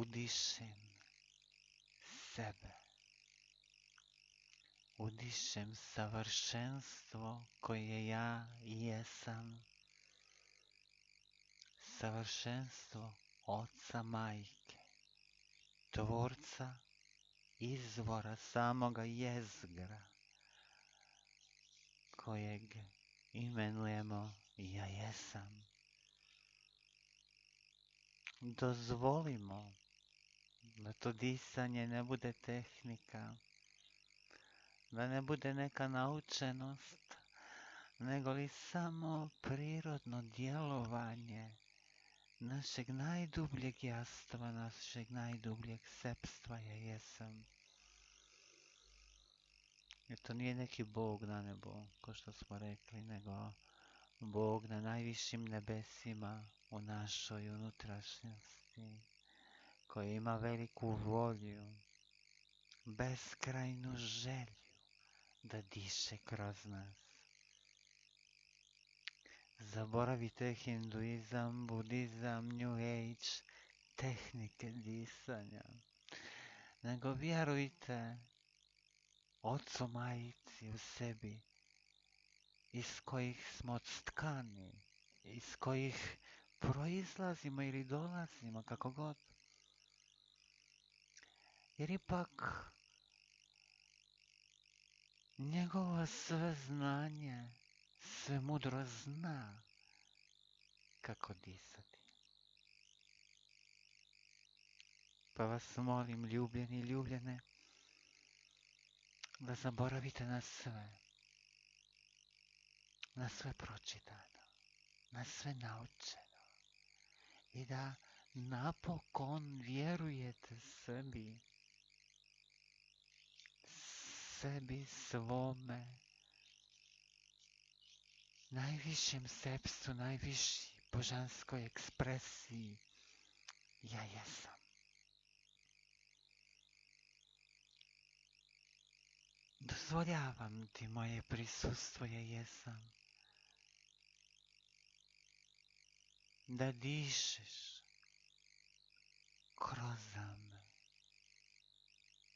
udišem sebe. Udišem savršenstvo koje ja jesam. Savršenstvo Oca Majke, Tvorca, izvora samoga jezgra, kojeg imenujemo ja jesam. Dozvolimo da to disanje ne bude tehnika, da ne bude neka naučenost, nego li samo prirodno djelovanje našeg najdubljeg jastva, našeg najdubljeg sepstva ja jesam. Jer to nije neki Bog na nebo, ko što smo rekli, nego Bog na najvišim nebesima u našoj unutrašnjosti, koji ima veliku volju, beskrajnu želju da diše kroz nas. Zaboravite hinduizam, budizam, new age, tehnike disanja, nego vjerujte Ocu Majici u sebi, iz kojih smo stkani, iz kojih proizlazimo ili dolazimo, kako god. Jer ipak njegovo sve znanje, sve mudro zna kako disati. Pa vas molim, ljubljeni i ljubljene, da zaboravite na sve pročitano, na sve naučeno i da napokon vjerujete sebi svome, najvišem sepsu, najviši božanskoj ekspresiji, ja jesam. Dozvoljavam ti moje prisustvo, ja jesam. Da dišeš kroz me,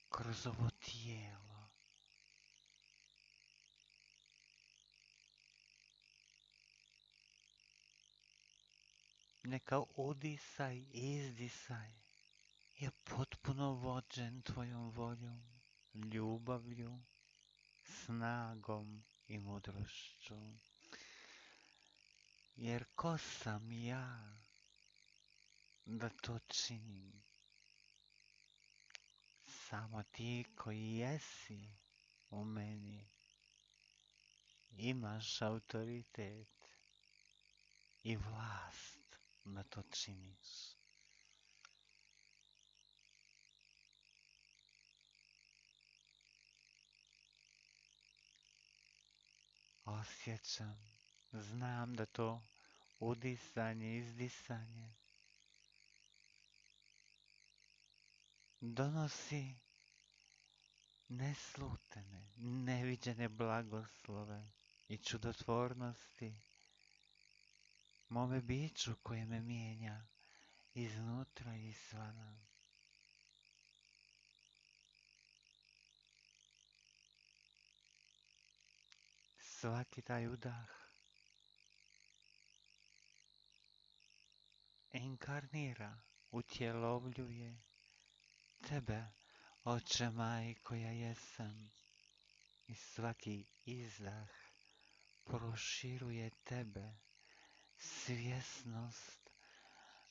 kroz ovo tijelo. Neka udisaj i izdisaj je potpuno vođen tvojom voljom, ljubavlju, snagom i mudrošću. Jer ko sam ja da to činim? Samo ti koji jesi u meni imaš autoritet i vlast da to činiš. Osjećam, znam da to udisanje, izdisanje donosi neslutene, neviđene blagoslove i čudotvornosti mome biću koje me mijenja iznutra i izvana. Svaki taj udah inkarnira, utjelovljuje tebe, Oče Majko, ja jesam. I svaki izdah proširuje tebe, svjesnost,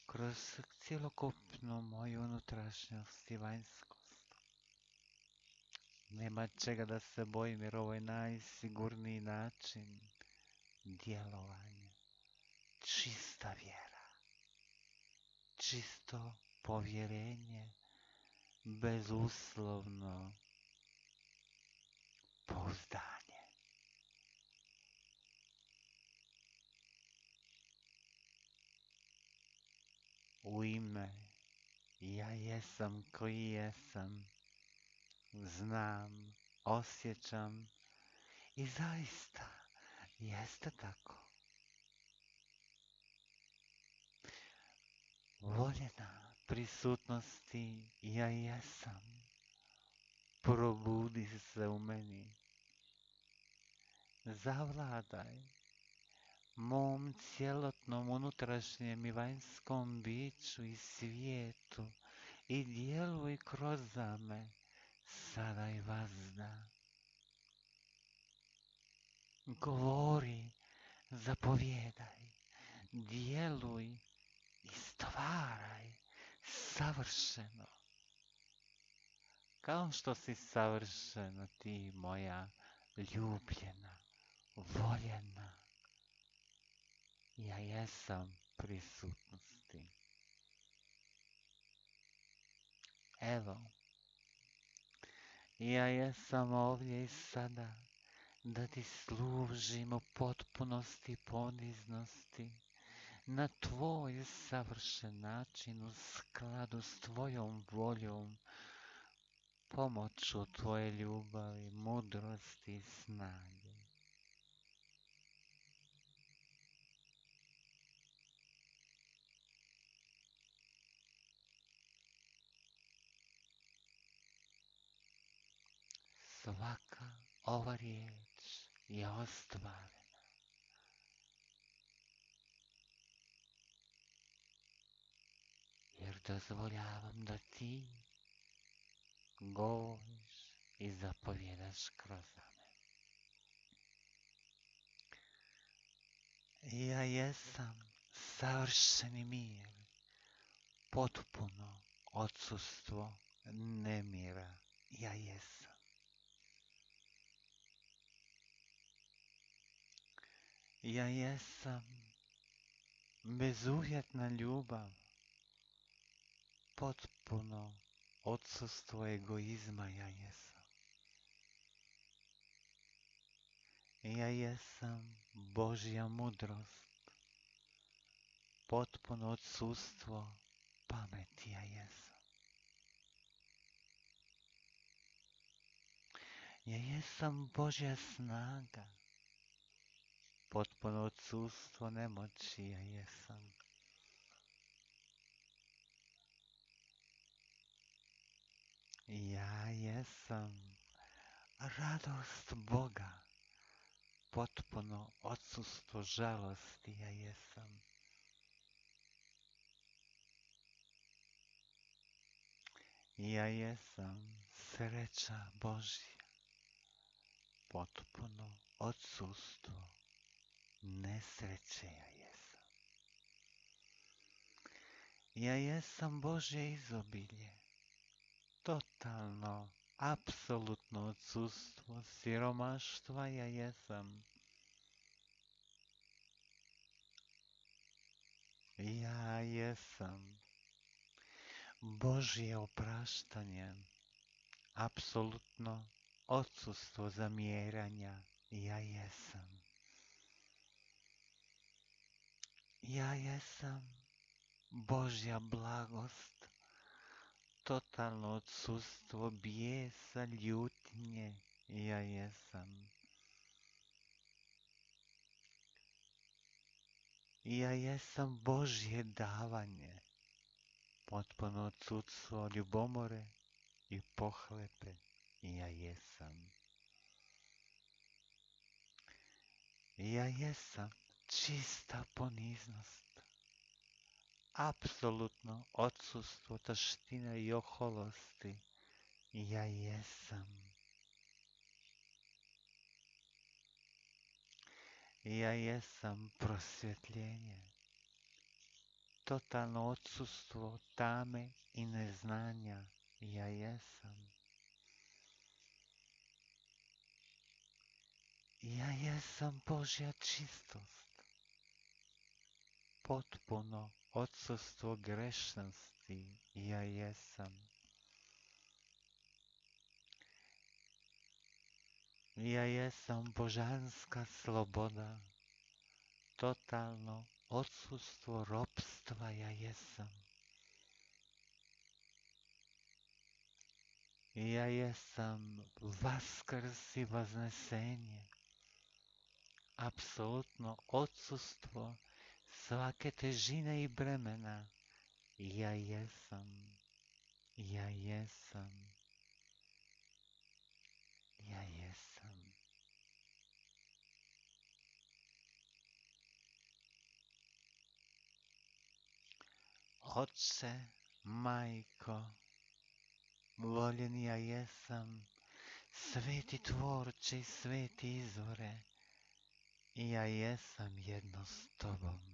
kroz cjelokupnu moju unutrašnjost i vanjskost. Nema čega da se bojim, jer ovo je najsigurniji način djelovanja. Čista vjera, čisto povjerenje, bezuslovno pouzdanje. U ime ja jesam koji jesam, znam, osjećam i zaista jeste tako. Voljena prisutnosti ja jesam. Probudi se u meni. Zavladaj mom cjelotnom unutrašnjem i vanjskom biću i svijetu i djeluj kroz me sada i vazda. Govori, zapovjedaj, djeluj i stvaraj savršeno. Kao što si savršena ti, moja ljubljena, voljena. Ja jesam prisutnosti. Evo, ja jesam ovdje i sada da ti služim u potpunosti poniznosti na tvoj savršen način u skladu s tvojom voljom, pomoću tvoje ljubavi, mudrosti i snage. Svaka ova riječ je ostvarena. Jer dozvoljavam da ti govoriš i zapovjedaš kroz me. Ja jesam savršeni mir, potpuno odsustvo nemira. Ja jesam. Ja jesam bezuvjetna ljubav, potpuno odsustvo egoizma. Ja jesam. Ja jesam Božja mudrost, potpuno odsustvo pameti. Ja jesam. Ja jesam Božja snaga, potpuno odsustvo nemoći. Ja jesam. Ja jesam radost Boga, potpuno odsustvo žalosti. Ja jesam. Ja jesam sreća Božja, potpuno odsustvo nesreće. Ja jesam. Ja jesam Božje izobilje, totalno, apsolutno odsustvo siromaštva. Ja jesam. Ja jesam Božje opraštanje, apsolutno odsustvo zamjeranja. Ja jesam. Ja jesam Božja blagost, totalno odsustvo bijesa, ljutnje. Ja jesam. Ja jesam Božje davanje, potpuno odsudstvo ljubomore i pohlepe. Ja jesam. Ja jesam čista poniznost, apsolutno odsustvo taštine i oholosti. Ja jesam. Ja jesam prosvjetljenje, totalno odsustvo tame i neznanja. Ja jesam. Ja jesam Božja čistost, potpuno odsustvo grešnosti. Ja jesam. Ja jesam božanska sloboda, totalno odsustvo ropstva. Ja jesam. Ja jesam vaskrs i vaznesenje, apsolutno odsustvo svake težine i bremena. Ja jesam, ja jesam, ja jesam. Oče, majko, voljeni ja jesam, sveti tvorče i sveti izvore, ja jesam jedno s tobom.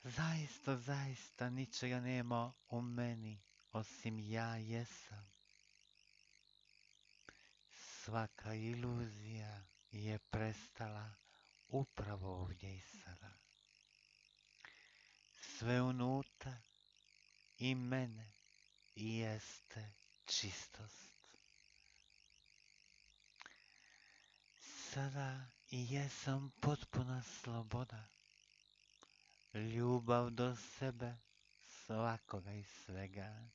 Zaista, zaista ničega nema u meni, osim ja jesam. Svaka iluzija je prestala upravo ovdje i sada. Sve unutar i mene jeste čistost. Sada jesam potpuna sloboda, ljubav do sebe, svakoga i svega,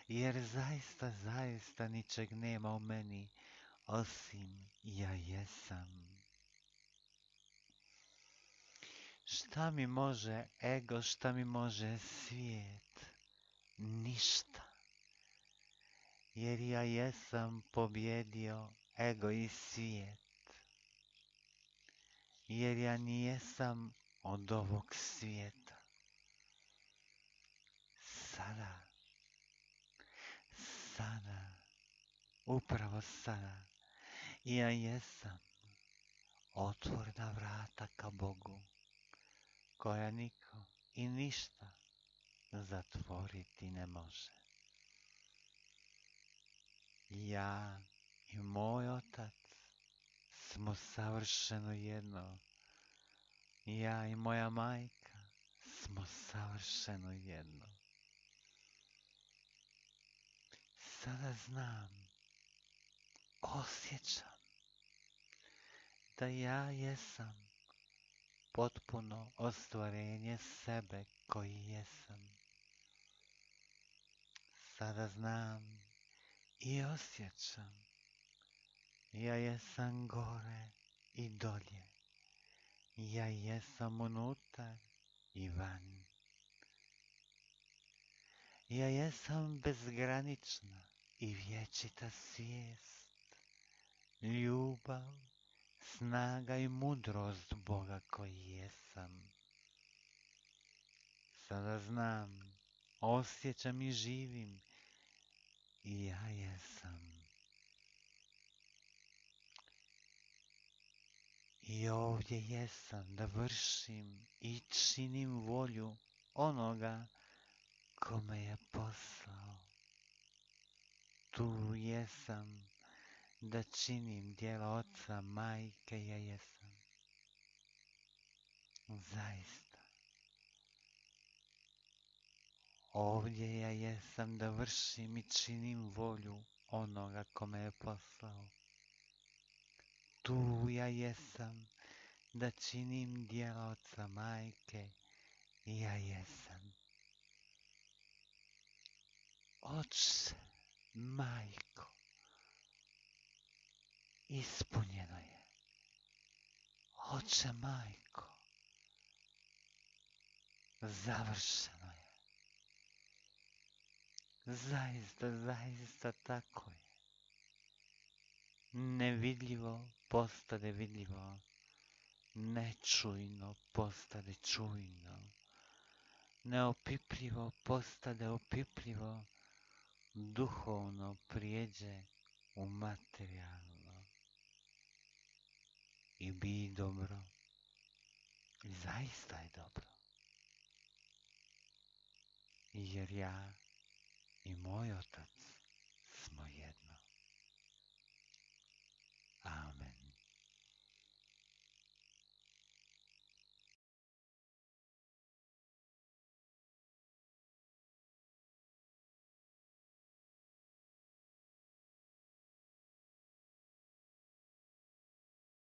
jer zaista, zaista ničeg nema u meni, osim ja jesam. Šta mi može ego, šta mi može svijet? Ništa. Jer ja jesam pobjedio ego i svijet. Jer ja nijesam od ovog svijeta. Sada, sada, upravo sada, ja jesam otvorena vrata ka Bogu, koja niko i ništa zatvoriti ne može. Ja i moj otac smo savršeno jedno. Ja i moja majka smo savršeno jedno. Sada znam, osjećam da ja jesam potpuno ostvarenje sebe koji jesam. Sada znam i osjećam, ja jesam gore i dolje. Ja jesam unutar i van. Ja jesam bezgranična i vječita svijest, ljubav, snaga i mudrost Boga koji jesam. Sada znam, osjećam i živim i ja jesam. I ovdje jesam da vršim i činim volju onoga ko me je poslao. Tu jesam da činim djela oca, majke, ja jesam. Zaista. Ovdje ja jesam da vršim i činim volju onoga ko me je poslao. Tu ja jesam da činim djela oca, majke, ja jesam. Oče, majko, ispunjeno je. Oče, majko, završeno je. Zaista, zaista tako je. Nevidljivo postade vidljivo. Nečujno postade čujno. Neopipljivo postade opipljivo. Duhovno prijeđe u materijalno. I bi dobro. I zaista je dobro. Jer ja i moj otac smo jedno.